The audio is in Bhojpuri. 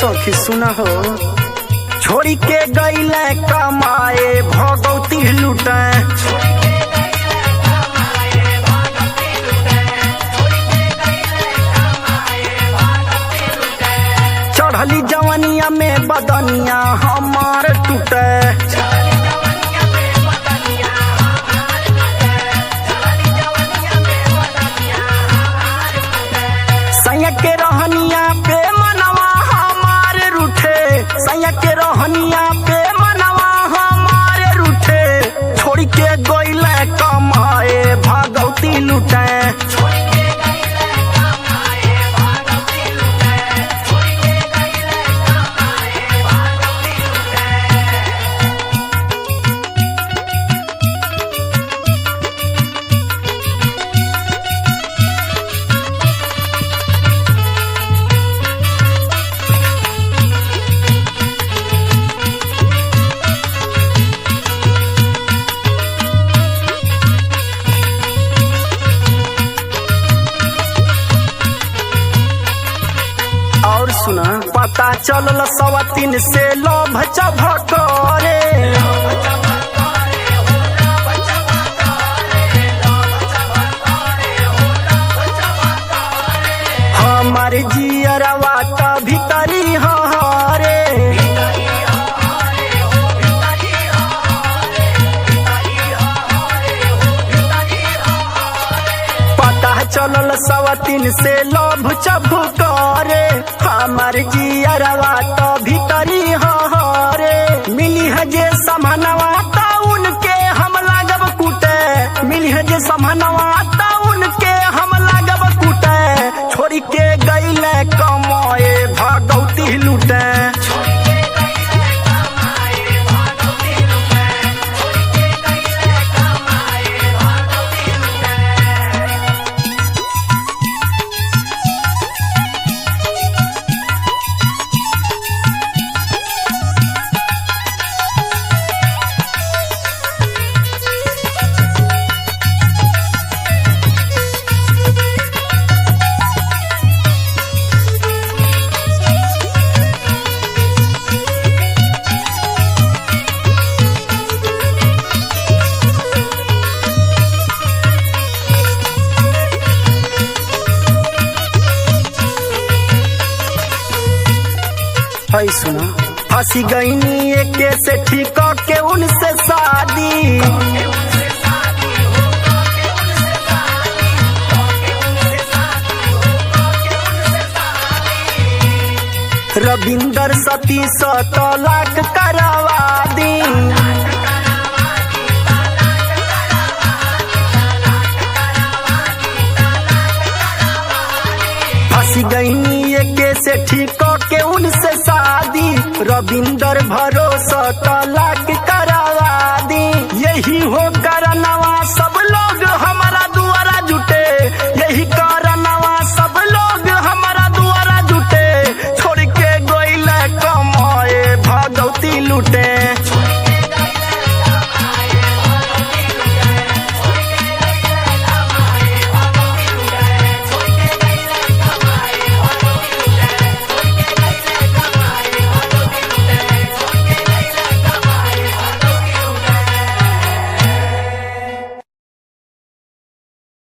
सखी सुना हो, छोड़ी के गईले कमाए भगवती लुटे। चढ़ली जवनिया में बदनिया हमार टूटे। सैया के रहनिया पे मनवा हमारे रूठे, सैया के रहनिया पे मनवा हमारे रूठे। छोड़ के गईले कमाए भगवती लुटे। और सुना, पता चलल सवतीन से लोभ चभकरे। हमार जियरवा त भीतरी हरे। पता चलल सवतीन से लोभ चभकरे। हमार जियरवा त भीतरी हरे। मिली है जे समनवा त उनके हम लागब कूटे। मिली है जे समनवा त उनके हम लागब कूटे। छोड़ी के गईले कमाए भगवती लुटे। है सुना, फंसी गईनी एके से ठीक के उनसे शादी। रविंदर सती 7 लाख करवा दी। फंसी गईनी एके से ठीक के उनसे शादी। रविंदर भरोसा 7 लाख